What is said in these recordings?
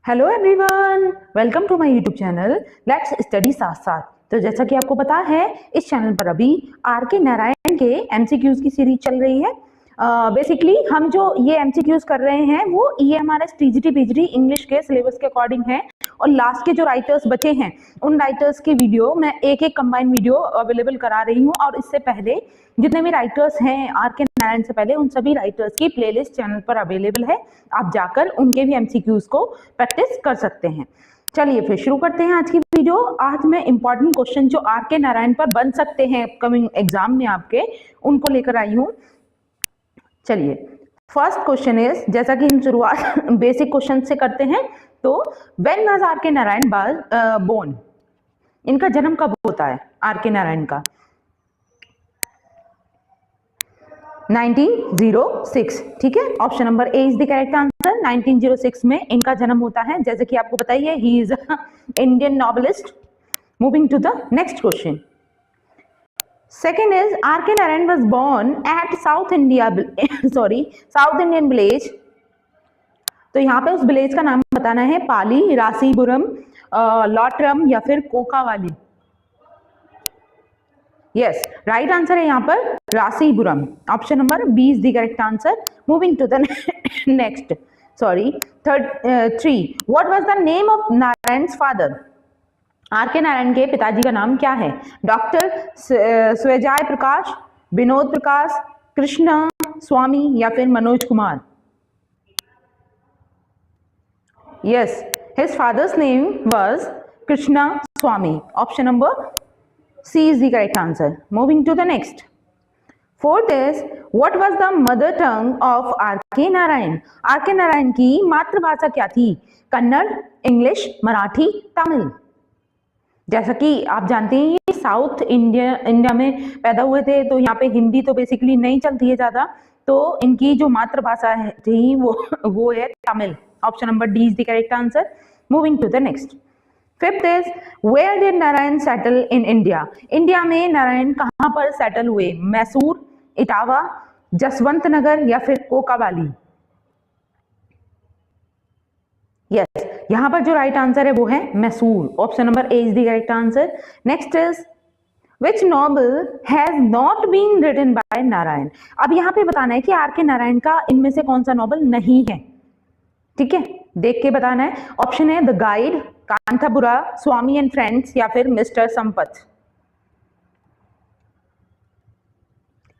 Hello everyone, welcome to my YouTube channel let's study साथ साथ। तो जैसा कि आपको पता है, इस चैनल पर अभी आर के नारायण के एमसीक्यूज की सीरीज चल रही है। बेसिकली हम जो ये एमसीक्यूज कर रहे हैं वो ईएमआरएस टीजीटी पीजीटी इंग्लिश के सिलेबस के अकॉर्डिंग है। और लास्ट के जो राइटर्स बचे हैं उन राइटर्स की वीडियो मैं एक कंबाइंड वीडियो अवेलेबल करा रही हूँ। और इससे पहले जितने भी राइटर्स हैं आर के नारायण से पहले, उन सभी राइटर्स की प्लेलिस्ट चैनल पर अवेलेबल है। आप जाकर उनके भी एमसीक्यूज को प्रैक्टिस कर सकते हैं। चलिए फिर शुरू करते हैं आज की वीडियो। आज मैं इंपॉर्टेंट क्वेश्चन जो आर के नारायण पर बन सकते हैं अपकमिंग एग्जाम में आपके, उनको लेकर आई हूँ। चलिए, फर्स्ट क्वेश्चन इज, जैसा कि हम शुरुआत बेसिक क्वेश्चन से करते हैं, तो व्हेन वाज आर के नारायण बोर्न? इनका जन्म कब होता है आर के नारायण का? 1906। ठीक है, option number A is the correct answer. 1906 में इनका जन्म होता है। जैसे कि आपको बताइए, he is Indian novelist. Moving to the next question. Second is, R के Narayan was born at South Indian village. तो यहाँ पे उस विलेज का नाम बताना है। पाली, रासीपुरम, लॉटरम या फिर कोकावाली। यस, राइट आंसर है यहाँ पर Rasipuram. Option number B is the correct answer. Moving to the next, three. What was the name of Narayan's father? R के नारायण के पिताजी का नाम क्या है? डॉक्टर स्वेजाय प्रकाश, विनोद प्रकाश, कृष्णा स्वामी या फिर Manoj Kumar? Yes, his father's name was Krishna Swami. Option number C is the correct answer. Moving to the next. Fourth is, what was the mother tongue of R.K. Narayan? R.K. Narayan की मातृभाषा क्या थी? कन्नड़, इंग्लिश, मराठी, तमिल। जैसा कि आप जानते हैं ये साउथ इंडिया में पैदा हुए थे, तो यहाँ पे हिंदी तो बेसिकली नहीं चलती है ज़्यादा, तो इनकी जो मातृभाषा थी वो है Tamil. Option number D is the correct answer. Moving to the next. Fifth is, where did Narayan settle in India? India में नारायण कहाँ पर सेटल हुए? मैसूर, इटावा, जसवंत नगर या फिर कोकावाली? यस, यहाँ पर जो राइट आंसर है वो है Mysore. Option number A is the correct answer. Next is, which novel has not been written by Narayan? अब यहाँ पे बताना है कि आर के नारायण का इनमें से कौन सा नॉवल नहीं है। ठीक है, देख के बताना है। ऑप्शन है the guide, Kanthapura, Swami and friends या फिर मिस्टर संपत।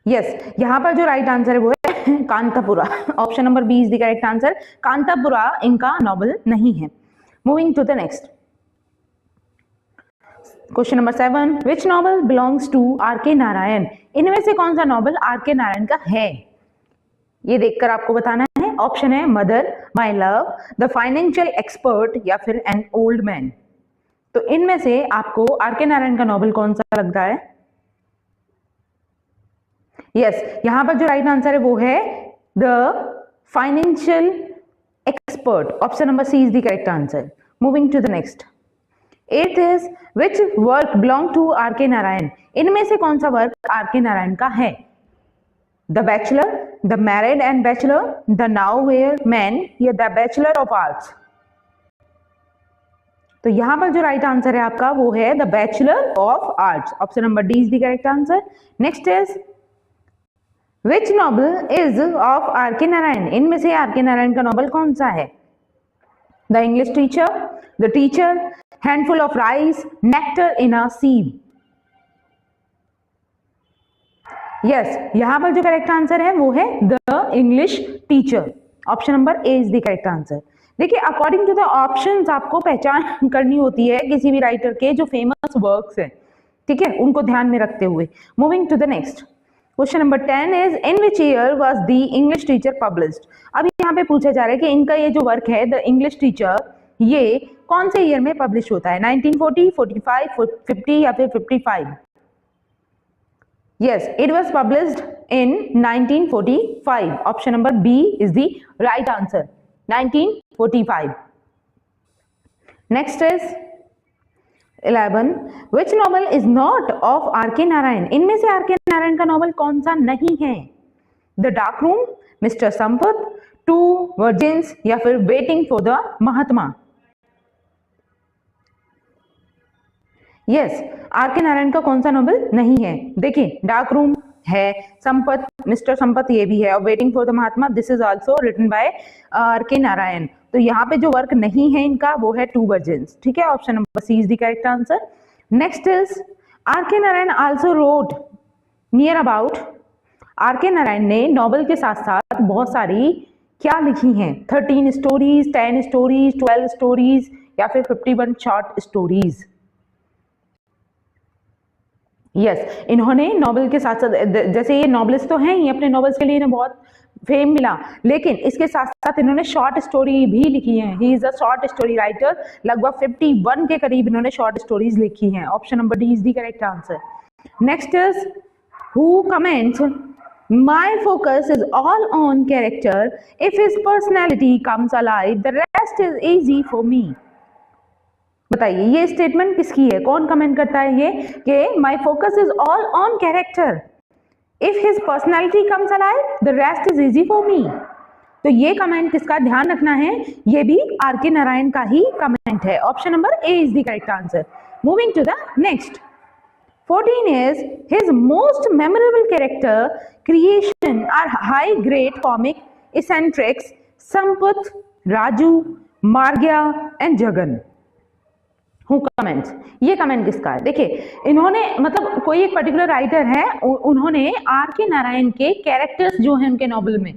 यस, यहाँ पर जो राइट आंसर है वो है Kanthapura. Option number B is the correct answer. Kanthapura इनका नॉवल नहीं है। Moving to the next question number 7, which novel belongs to R के नारायण? इनमें से कौन सा नॉवल आर के नारायण का है, ये देखकर आपको बताना है। ऑप्शन है mother, my love, the financial expert या फिर एन ओल्ड मैन। तो इनमें से आपको आर के नारायण का नॉवल कौन सा लग रहा है? यस, यहां पर जो राइट आंसर है वो है the financial expert. Option number C is the correct answer. Moving to the next. Eighth is, which work belong to R के नारायण? इनमें से कौन सा वर्क आर के नारायण का है? The bachelor, the married and bachelor, the nowhere man या the bachelor of arts? तो यहां पर जो राइट आंसर है आपका वो है the bachelor of arts. Option number D is the correct answer. Next is, which novel is of R के नारायण? इनमें से आर के नारायण का नॉवल कौन सा है? The English teacher, the teacher, handful of rice, nectar in a sieve? Yes, यहां पर जो करेक्ट आंसर है वो है the English teacher. Option number A is the correct answer. देखिए, अकॉर्डिंग टू द ऑप्शंस आपको पहचान करनी होती है किसी भी राइटर के जो फेमस वर्क्स हैं। ठीक है, उनको ध्यान में रखते हुए। Moving to the next question number 10 is, in which year was the English teacher published? अब यहाँ पे पूछा जा रहा है कि इनका ये जो वर्क है द इंग्लिश टीचर, ये कौन से ईयर में पब्लिश होता है? 1940, 45, 50 या फिर 55? Yes, it was published in 1945. Option number B is the right answer. 1945. Next is 11. Which novel is not of R.K. Narayan? इनमें से R.K. नारायण का नॉवल कौन सा नहीं है? The Dark Room, Mr. Sampat, Two Virgins या फिर Waiting for the Mahatma? Yes, R के नारायण का कौन सा नॉवल नहीं है? देखिए, डार्क रूम है, संपत, मिस्टर संपत ये भी है, और waiting for the Mahatma this is also written by R के नारायण। तो यहाँ पे जो वर्क नहीं है इनका वो है टू वर्जिन्स। ठीक है, option number C is the correct answer. Next is R के Narayan also wrote near about. आर के नारायण ने नॉवल के साथ साथ बहुत सारी क्या लिखी हैं? 13 स्टोरीज, 10 स्टोरीज, 12 स्टोरीज या फिर 51 शॉर्ट स्टोरीज। यस, इन्होंने नॉवल के साथ साथ, जैसे ये नॉवलिस्ट तो हैं ही, अपने नॉवेल्स के लिए इन्हें बहुत फेम मिला, लेकिन इसके साथ साथ इन्होंने शॉर्ट स्टोरी भी लिखी है। He is a short story writer. लगभग 51 के करीब इन्होंने शॉर्ट स्टोरीज लिखी हैं। Option number D is the correct answer. Next is who comments my focus is all on character, if his personality comes alive the rest is easy for me। बताइए ये statement किसकी है? कौन comment करता है ये कि my focus is all on character, if his personality comes alive the rest is easy for me। तो ये कमेंट किसका? ध्यान रखना है, ये भी आर के नारायण का ही कमेंट है। Option number A is the correct answer. Moving to the next, 14 is his most memorable character creation are high grade comic eccentrics Sampath, Raju, Margya and Jagan। Who comments? ये comment किसका है? देखिए, इन्होंने मतलब कोई एक particular writer है, उन्होंने आर के नारायण के कैरेक्टर्स जो हैं उनके नॉवल में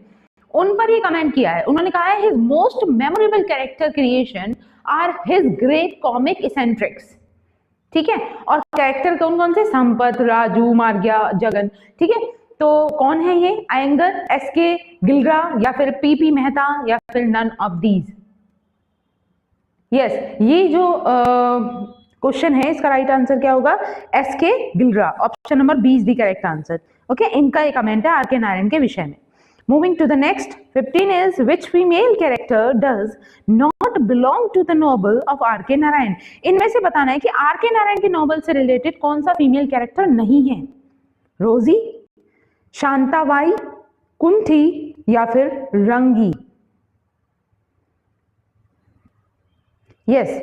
उन पर ये कमेंट किया है। उन्होंने कहा है his most memorable character creation are his great comic eccentrics. ठीक है, और कैरेक्टर कौन कौन से? संपत, राजू, मार्ग्या, जगन। ठीक है, तो कौन है ये? अयंगर, एसके गिलरा या फिर पीपी मेहता या फिर नन ऑफ दीज। यस, ये जो क्वेश्चन है इसका राइट आंसर क्या होगा? S K Gilra. Option number B is the correct answer. Okay, इनका ये कमेंट है आर के नारायण के विषय में। Moving to the next, 15 is which female character does not belong to the novel of R के नारायण। इनमें से बताना है कि आर के नारायण के नॉवल से रिलेटेड कौन सा फीमेल कैरेक्टर नहीं है? रोजी, शांताबाई, कुंठी या फिर रंगी। यस,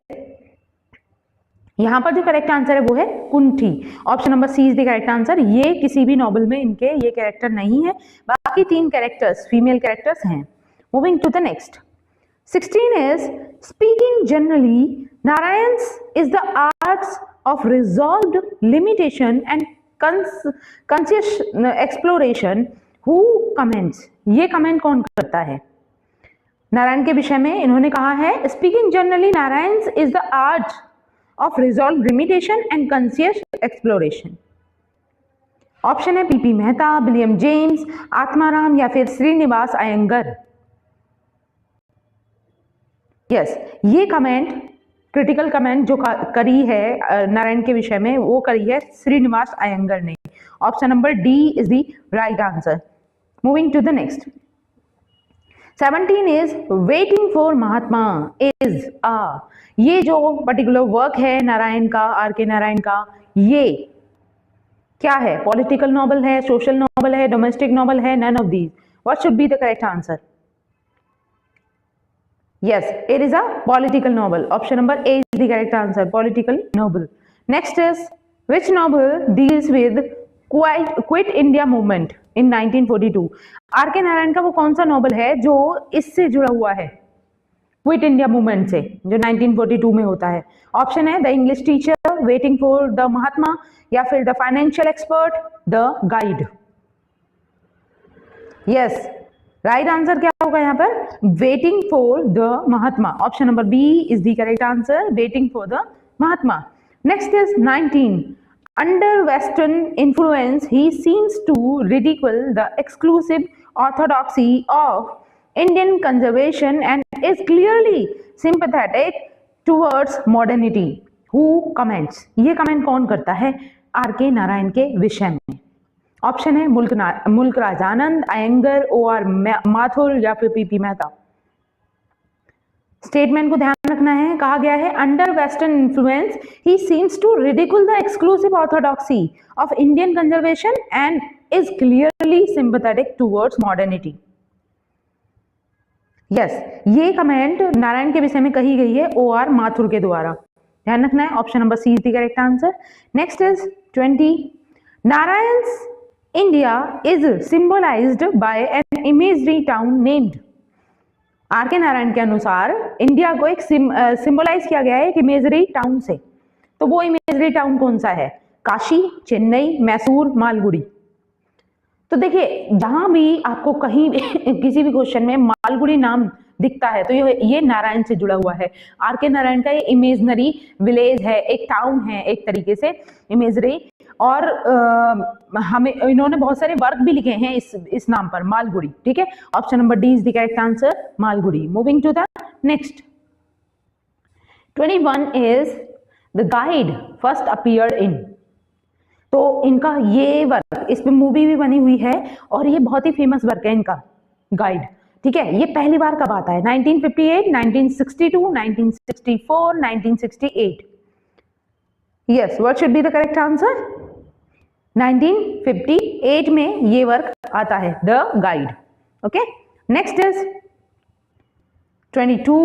यहां पर जो करेक्ट आंसर है वो है Kunti. Option number C is the correct answer. ये किसी भी नॉवल में इनके ये कैरेक्टर नहीं है, बाकी 3 कैरेक्टर्स फीमेल कैरेक्टर्स हैं। Moving to the next, 16 is speaking generally Narayan's is the arts of resolved limitation and conscious exploration. Who comments? ये कमेंट कौन करता है? नारायण के विषय में इन्होंने कहा है speaking generally Narayan's is the art of resolved limitation and conscious exploration। Option है P P Mehta, William James, Atmaram या फिर श्रीनिवास अयंगर। यस, ये कमेंट क्रिटिकल कमेंट जो करी है नारायण के विषय में वो करी है श्रीनिवास अयंगर ने। Option number D is the right answer. Moving to the next, 17 is waiting for Mahatma is a. ये जो पर्टिकुलर वर्क है नारायण का, आर के नारायण का, ये क्या है? पॉलिटिकल नॉवल है, सोशल नॉवल है, डोमेस्टिक नॉवल है? None of these. What should be the correct answer? Yes, it is a political novel. Option number A is the correct answer, political novel. Next is which novel deals with Quit India movement in 1942। R के नारायण का वो कौन सा novel है जो इससे जुड़ा हुआ है? क्विट इंडिया मूवमेंट से, जो 1942 में होता है। ऑप्शन है the English teacher, waiting for the Mahatma या फिर the financial expert, the guide. Yes, right answer क्या होगा यहाँ पर? Waiting for the Mahatma. Option number B is the correct answer, waiting for the Mahatma. Next is 19, under western influence he seems to ridicule the exclusive orthodoxy of Indian conservation and is clearly sympathetic towards modernity। Who comments? ये comment कौन करता है are के नारायण के विषय में? Option है मुल्क राज आनंद, अयंगर, OR माथुर या फिर पीपी मेहता। स्टेटमेंट को ध्यान रखना है, कहा गया है under western influence he seems to ridicule the exclusive orthodoxy of Indian conservation and is clearly sympathetic towards modernity. Yes, ये कमेंट नारायण के विषय में कही गई है OR माथुर के द्वारा। ध्यान रखना है। Option number C is the correct answer. Next is 20, Narayan's India is symbolized by an imaginary town named। R के नारायण के अनुसार इंडिया को एक सिंबलाइज किया गया है एक इमेजरी टाउन से, तो वो इमेजरी टाउन कौन सा है? काशी, चेन्नई, मैसूर, मालगुडी। तो देखिए जहां भी आपको कहीं किसी भी क्वेश्चन में मालगुडी नाम दिखता है तो ये नारायण से जुड़ा हुआ है। आर के नारायण का ये इमेजनरी विलेज है, एक टाउन है एक तरीके से इमेजरी, और हमें इन्होंने बहुत सारे वर्क भी लिखे हैं इस नाम पर, मालगुडी। ठीक है, option number D is the correct answer, Malgudi. Moving to the next 21 is the guide first appeared in. तो इनका ये वर्क, इस पे मूवी भी बनी हुई है और ये बहुत ही फेमस वर्क है इनका, गाइड। ठीक है, ये पहली बार कब आता है? 1958, 1962, 1964, 1968। Yes, what should be the correct answer? 1958 में ये वर्क आता है, the guide. Okay, next is 22,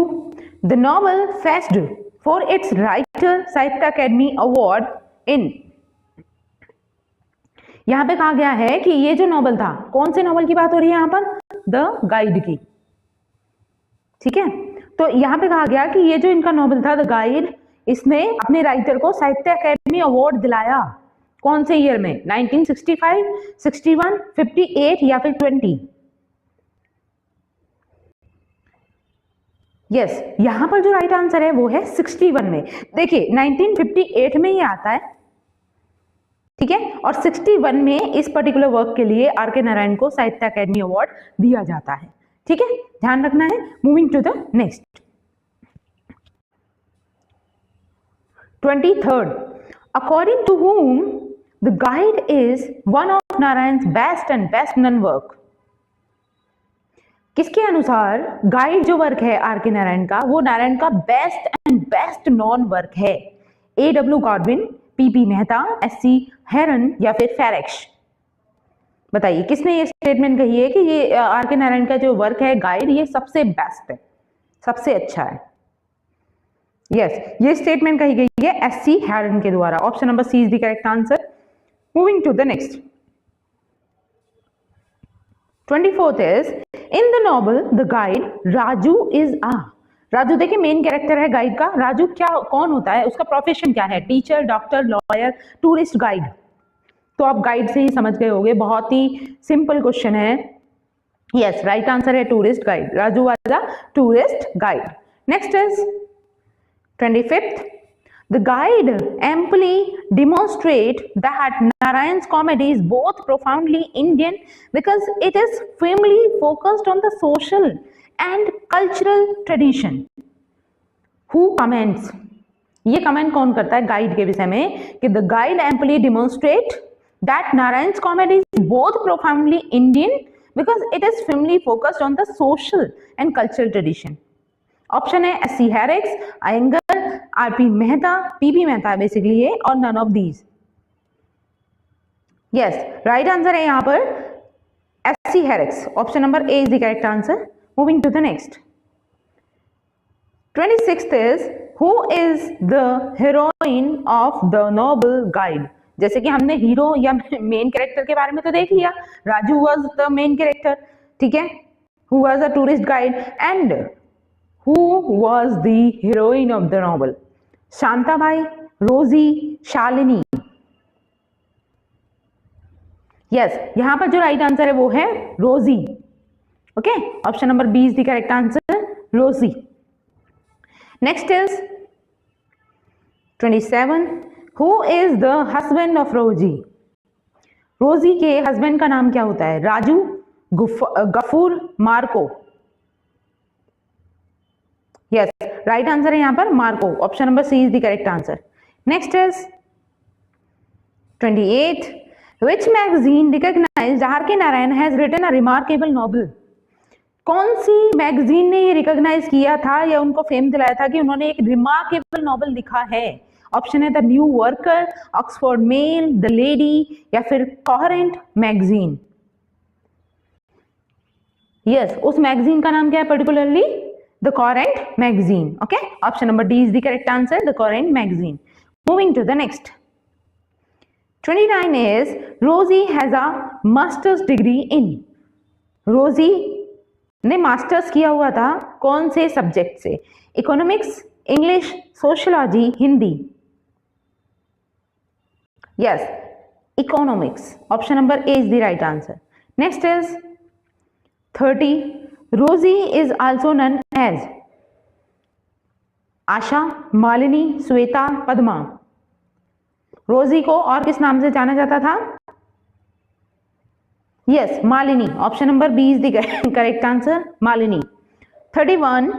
the novel faced for its writer साहित्य अकेडमी अवार्ड इन। यहां पे कहा गया है कि ये जो नॉवल था, कौन से नॉवल की बात हो रही है यहां पर? द गाइड की। ठीक है, तो यहां पे कहा गया कि ये जो इनका नॉवल था द गाइड, इसने अपने राइटर को साहित्य अकेडमी अवार्ड दिलाया। कौन से ईयर में? 1965, 61, 58 या फिर 20? यस, यहां पर जो राइट आंसर है वो है 61 में। देखिए 1958 में ये आता है, ठीक है, और 61 में इस पर्टिकुलर वर्क के लिए आर के नारायण को साहित्य अकेडमी अवार्ड दिया जाता है। ठीक है, ध्यान रखना है। Moving to the next 23rd, according to whom the guide is one of Narayan's best and best known work। किसके अनुसार गाइड जो वर्क है आर के नारायण का, वो नारायण का best and best non work है? A.W. Godwin, P.P. Mehta, S.C. हेरन या फिर फेरेक्स? बताइए किसने ये स्टेटमेंट कही है कि ये आर के नारायण का जो वर्क है गाइड, ये सबसे बेस्ट है, सबसे अच्छा है? यस, ये स्टेटमेंट कही गई है S.C. हेरन के द्वारा। Option number C is the correct answer. Moving to the next 24th is in the novel the guide Raju is a। Raju देखिए मेन कैरेक्टर है गाइड का। राजू क्या, कौन होता है? उसका प्रोफेशन क्या है? Teacher, doctor, lawyer, tourist guide. तो आप गाइड से ही समझ गए होंगे, बहुत ही सिंपल क्वेश्चन है। यस, राइट आंसर है tourist guide. Raju was a tourist guide. Next is 25th, the guide amply demonstrate that Narayan's comedy is both profoundly Indian because it is firmly focused on the social and cultural tradition। Who comments? ये comment कौन करता है guide के विषय में कि the guide amply demonstrate that Narayan's comedy is both profoundly Indian because it is firmly focused on the social and cultural tradition। ऑप्शन है S.C. Harrex, Iyengar, R.P. Mehta, P.P. Mehta basically ये, और none of these. Yes, right answer है यहां पर S.C. Harrex. Option number A is the correct answer. Moving to the next 26th is who is the heroine of the novel Guide. जैसे कि हमने hero या main character के बारे में तो देख लिया, Raju was the main character, ठीक है, who was a tourist guide, and Who was the heroine of the novel? Shantabai, रोजी, शालिनी। यस, यहां पर जो राइट आंसर है वो है Rosie. Okay, option number B is the correct answer, Rosie. Next is 27, who is the husband of Rosie. Rosie के husband का नाम क्या होता है? Raju, Gafoor, Marco. Yes, right answer है यहां पर Marco. Option number C is the correct answer. Next is 28, which magazine recognized R के Narayan has written a remarkable novel. कौन सी मैगजीन ने ये रिकॉग्नाइज किया था या उनको फेम दिलाया था कि उन्होंने एक रिमार्केबल नॉवल लिखा है? ऑप्शन है the new worker, Oxford mail, the lady या फिर कोहेरेंट मैगजीन। यस, उस मैगजीन का नाम क्या है particularly? The Current magazine. Okay, option number D is the correct answer, The Current magazine. Moving to the next. 29 is Rosie has a master's degree in. रोजी ने मास्टर्स किया हुआ था कौन से सब्जेक्ट से? Economics, English, sociology, Hindi? Yes, economics. Option number A is the right answer. Next is 30. Rosie is also known as Asha, Malini, Shweta, Padma. Rosie को और किस नाम से जाना जाता था? Yes, Malini. Option number B is the correct answer, Malini. 31.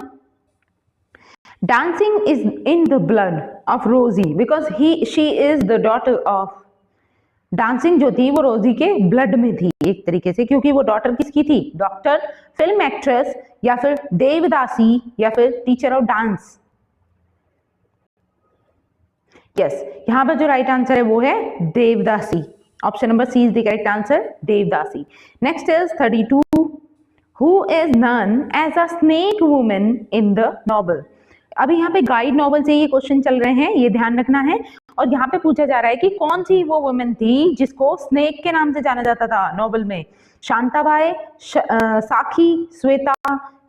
Dancing is in the blood of Rosie because she is the daughter of. Dancing जो थी वो रोजी के ब्लड में थी एक तरीके से, क्योंकि वो डॉटर किसकी थी? डॉक्टर, फिल्म एक्ट्रेस, या फिर देवदासी, या फिर टीचर ऑफ डांस? यस, यहां पर जो राइट आंसर है वो है devadasi. Option number C is the correct answer, devadasi. Next is 32. Who is known as a snake woman in the novel? अभी यहाँ पे गाइड नॉवल से ये क्वेश्चन चल रहे हैं, ये ध्यान रखना है. और यहाँ पे पूछा जा रहा है कि कौन सी वो वुमेन थी जिसको स्नेक के नाम से जाना जाता था नॉवल में? शांताबाई, साखी, श्वेता,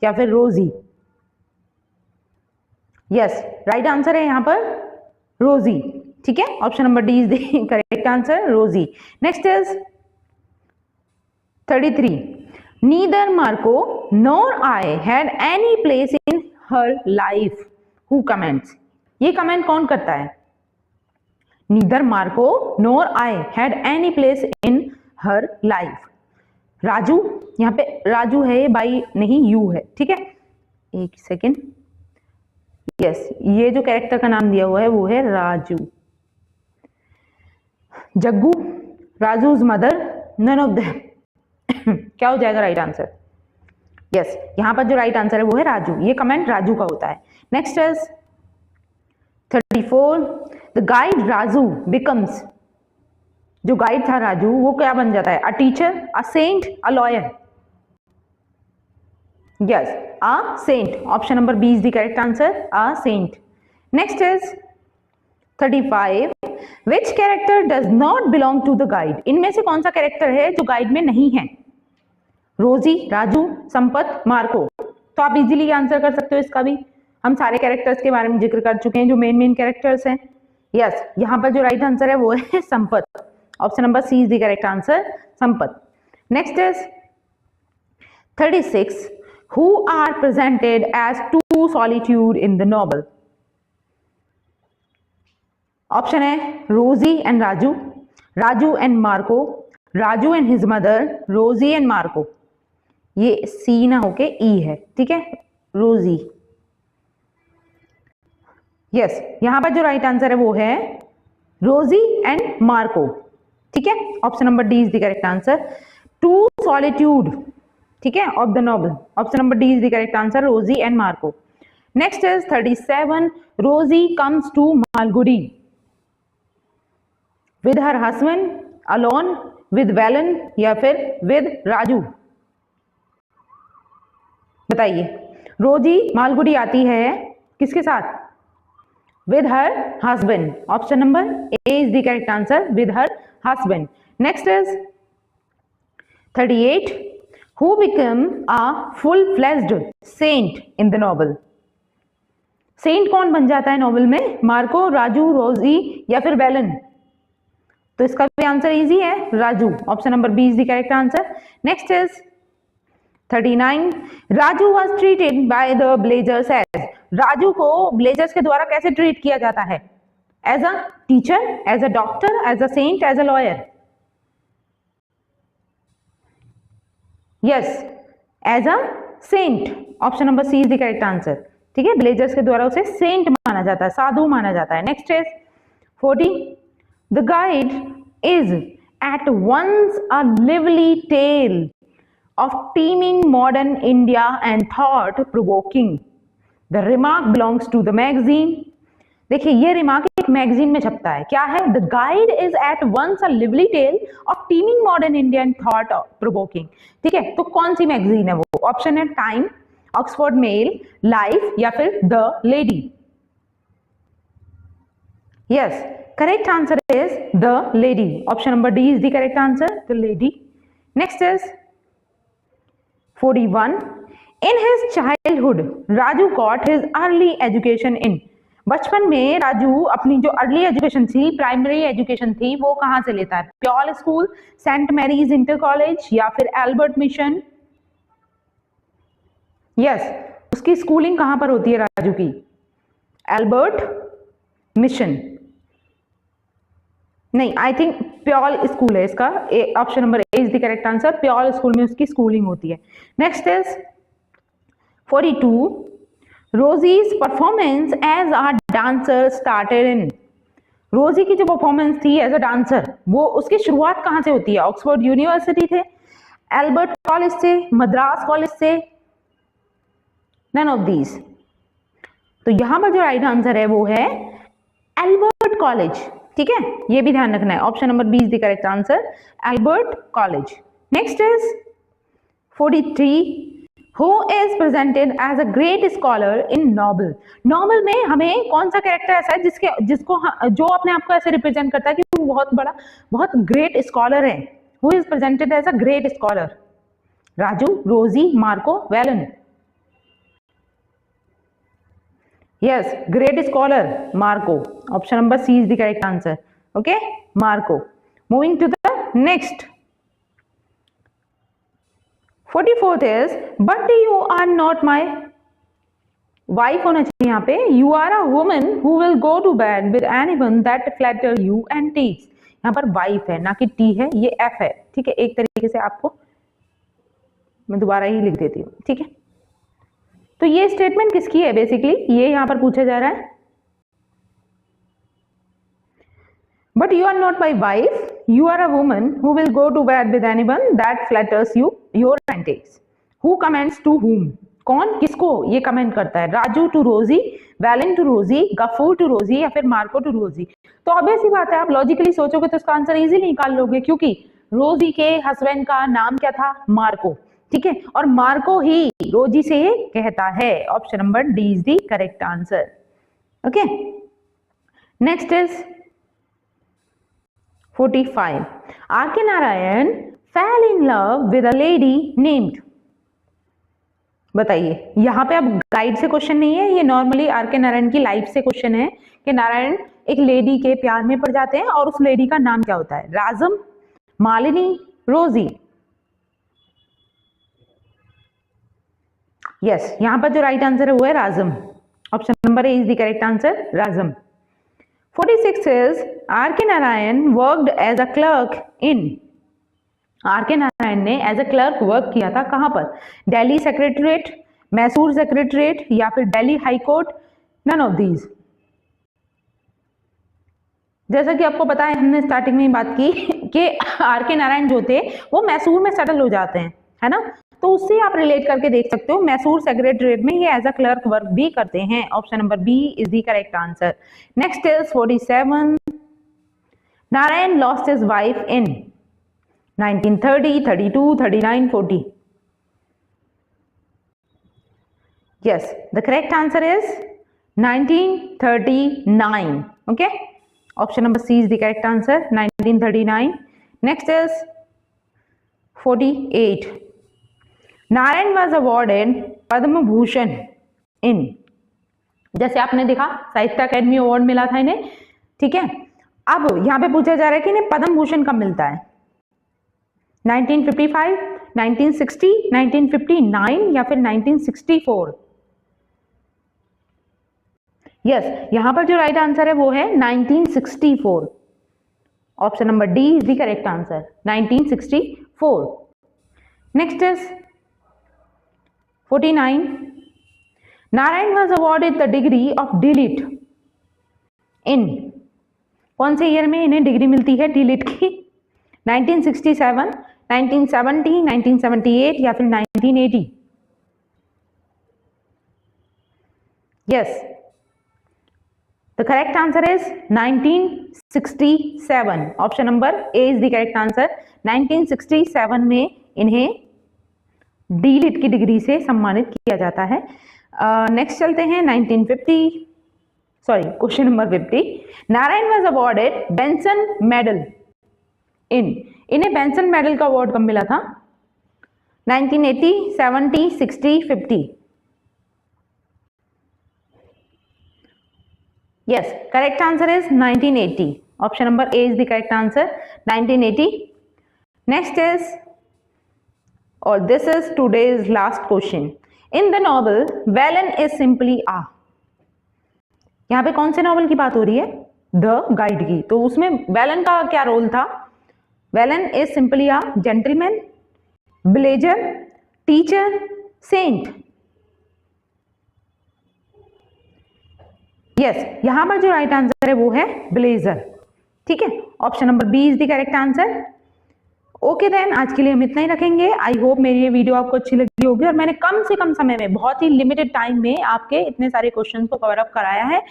या फिर रोजी? यस, राइट आंसर है यहाँ पर रोजी. ठीक है, option number D is the correct answer, Rosie. Next is 33. Neither Marco nor I had any place in her life. Who comments? ये कमेंट कौन करता है? Neither Marco nor I had any place in her life. Raju. यहाँ पे राजू है, by नहीं, you है. ठीक है, एक सेकेंड. यस, ये जो कैरेक्टर का नाम दिया हुआ है वो है Raju. Jaggu, Raju's mother, none of them. क्या हो जाएगा राइट आंसर? यस, यहां पर जो राइट आंसर है वो है राजू. ये कमेंट राजू का होता है. Next is 34. The guide Raju becomes. जो गाइड था राजू वो क्या बन जाता है? A teacher, a saint, a lawyer? Yes, a saint. Option number B is the correct answer, a saint. Next is 35. Which character does not belong to the guide? इनमें से कौन सा कैरेक्टर है जो गाइड में नहीं है? रोजी, राजू, संपत, मार्को? तो आप इजीली आंसर कर सकते हो इसका भी. हम सारे कैरेक्टर्स के बारे में जिक्र कर चुके हैं जो मेन कैरेक्टर्स हैं. यस, यहाँ पर जो राइट आंसर है वो है Sampath. Option number C is the correct answer, Sampath. Next is 36. Who are presented as two solitude in the novel? Option है Rosie and Raju, Raju and Marco, Raju and his mother, Rosie and Marco. ये C ना होके ई है. ठीक है, रोजी. यस, यहां पर जो राइट आंसर है वो है रोजी एंड मार्को. ठीक है, option number D is the correct answer, two solitude. ठीक है, of the novel. Option number D is the correct answer, Rosie and Marco. Next is 37. Rosie comes to Malgudi with her husband, alone, with Velan, या फिर with Raju? बताइए. रोजी मालगुडी आती है किसके साथ? With her husband. Option number A is the correct answer, with her husband. Next is 38. Who become a full fledged saint in the novel? Saint कौन बन जाता है नॉवल में? मार्को, राजू, रोजी, या फिर वेलन? तो इसका भी आंसर इजी है, Raju. Option number B is the correct answer. Next is 39. Raju was treated by the blazers as. Raju को ब्लेजर्स के द्वारा कैसे ट्रीट किया जाता है? As a teacher, as a doctor, as a saint, as a lawyer? Yes, as a saint. Option number C is the correct answer. ठीक है, blazers के द्वारा उसे सेंट माना जाता है, साधु माना जाता है. Next is 40. The guide is at once a lively tale of teeming modern India and thought-provoking. The remark belongs to the magazine. देखिए, ये रिमार्क एक मैगजीन में छपता है. क्या है? The guide is at once a lively tale of teeming modern India and thought-provoking. ठीक है, तो कौन सी मैगजीन है वो? ऑप्शन है टाइम, ऑक्सफोर्ड मेल, लाइफ या फिर the lady? Yes, correct answer is the lady. Option number D is the correct answer, the lady. Next is 41. In his childhood, Raju got his early education in. बचपन में राजू अपनी जो early education थी, primary education थी, वो कहाँ से लेता है? Pyol school, saint Mary's inter college या फिर एल्बर्ट मिशन? यस, उसकी स्कूलिंग कहाँ पर होती है राजू की? एल्बर्ट मिशन नहीं, आई थिंक प्योल स्कूल है इसका. Option number A is the correct answer. Pyol school में उसकी स्कूलिंग होती है. Next is 42. Rosie's performance as a dancer started in. Rosie की जो परफॉर्मेंस थी एज अ डांसर, वो उसकी शुरुआत कहाँ से होती है? ऑक्सफोर्ड यूनिवर्सिटी से, एल्बर्ट कॉलेज से, मद्रास कॉलेज से? None of these. तो यहां पर जो राइट आंसर है वो है एल्बर्ट कॉलेज. ठीक है, ये भी ध्यान रखना है. Option number B is the correct answer, Albert college. Next is 43. Who is presented as a great scholar in novel? Novel में हमें कौन सा कैरेक्टर ऐसा है जिसको जो अपने आप को ऐसे रिप्रेजेंट करता है कि वो बहुत बड़ा, बहुत ग्रेट स्कॉलर है? Who is presented as a great scholar? Raju, Rosie, Marco, Velan? Yes, great scholar, Marco. Option number C is the correct answer. Okay, Marco. Moving to the next. 44th is, but you are not my wife होना चाहिए यहाँ पे. You are a woman who will go to bed with anyone that flatter you and takes. यहाँ पर wife है, ना कि T है, ये F है. ठीक है, एक तरीके से आपको मैं दोबारा ही लिख देती हूँ. ठीक है, तो ये स्टेटमेंट किसकी है? बेसिकली ये यहां पर पूछा जा रहा है. But you are not my wife, you are a woman who will go to bed with anyone that flatters you, your and tax. Who comments to whom? कौन किसको ये कमेंट करता है? Raju to Rosie, Velan to Rosie, Gaffur to रोजी या फिर Marco to रोजी? तो ऑब्वियस सी बात है, आप लॉजिकली सोचोगे तो इसका आंसर इजीली निकाल लोगे, क्योंकि रोजी के हस्बैंड का नाम क्या था? मार्को. ठीक है, और मार्को ही रोजी से कहता है. Option number D is the correct answer. Okay, next is 45. R K. Narayan fell in love with a lady named. बताइए, यहाँ पे अब गाइड से क्वेश्चन नहीं है, ये नॉर्मली आर.के. नारायण की लाइफ से क्वेश्चन है कि नारायण एक लेडी के प्यार में पड़ जाते हैं और उस लेडी का नाम क्या होता है? राजम, मालिनी, रोजी? यस, यहां पर जो राइट आंसर है वो है Rajam. Option number A is the correct answer, Rajam. 46 is, R K. Narayan worked as a clerk in. R K. Narayan ने एज अ क्लर्क वर्क किया था कहां पर? दिल्ली सेक्रेटरीट, मैसूर सेक्रेटरीट या फिर Delhi high court? None of these. जैसा कि आपको पता है, हमने स्टार्टिंग में ही बात की कि आर.के. नारायण जो थे वो मैसूर में सेटल हो जाते हैं, है ना? तो उससे आप रिलेट करके देख सकते हो, मैसूर सेक्रेटरीट में ये एज अ क्लर्क वर्क भी करते हैं. Option number B is the correct answer. Next is 47. Narayan lost his wife in 1930, 32, 39, 40. Yes, the correct answer is 1939. Okay, option number C is the correct answer, 1939. Next is 48. Narayan was awarded Padma Bhushan in. जैसे आपने देखा साहित्य academy award मिला था इन्हें, ठीक है. अब यहां पे पूछा जा रहा है कि इन्हें पद्म भूषण कब मिलता है? 1955, 1960, 1959 या फिर 1964? यस, यहां पर जो राइट आंसर है वो है 1964. Option number D is the correct answer, 1964. Next is 49. Narayan was awarded the degree of D Litt in. कौन से ईयर में इन्हें डिग्री मिलती है डीलिट की? 1967, 1970, 1978 या फिर 1980? Yes, the correct answer is 1967. Option number A is the correct answer. 1967 में इन्हें डी.लिट की डिग्री से सम्मानित किया जाता है। नेक्स्ट चलते हैं 1950, sorry question number 50। Narayan was awarded Benson medal इन्हें बेंसन मेडल का अवार्ड कब मिला था? 1980, 70, 60, 50? Yes, correct answer is 1980. Option number A is the correct answer, 1980. Next is, or this is today's last question. In the novel Valen is simply a, यहाँ पे कौन से novel की बात हो रही है? द गाइड की। तो उसमें वेलन का क्या रोल था? Velan is simply a gentleman, villager, teacher, saint. Yes, यहां पर जो राइट आंसर है वो है ब्लेजर। ठीक है, option number B is the correct answer. Okay then, आज के लिए हम इतना ही रखेंगे। आई होप मेरी ये वीडियो आपको अच्छी लगी होगी और मैंने कम से कम समय में, बहुत ही लिमिटेड टाइम में आपके इतने सारे क्वेश्चंस को कवर अप कराया है।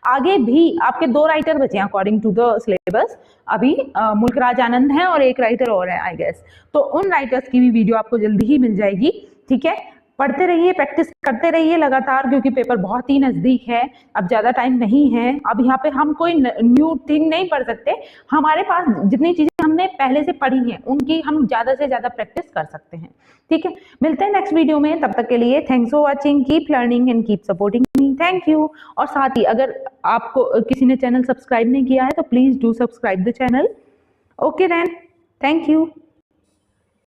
आगे भी आपके 2 राइटर बचे हैं अकॉर्डिंग टू द सिलेबस। अभी मुल्कराज आनंद है और एक राइटर और है आई गेस। तो उन राइटर्स की भी वीडियो आपको जल्दी ही मिल जाएगी। ठीक है, पढ़ते रहिए, प्रैक्टिस करते रहिए लगातार, क्योंकि पेपर बहुत ही नजदीक है। अब ज्यादा टाइम नहीं है। अब यहाँ पे हम कोई न्यू थिंग नहीं पढ़ सकते। हमारे पास जितनी चीजें हमने पहले से पढ़ी हैं उनकी हम ज्यादा से ज्यादा प्रैक्टिस कर सकते हैं। ठीक है, मिलते हैं नेक्स्ट वीडियो में। तब तक के लिए thanks for watching, keep learning and keep supporting me. Thank you. और साथ ही अगर आपको किसी ने चैनल सब्सक्राइब नहीं किया है तो please do subscribe the channel. Okay then, thank you.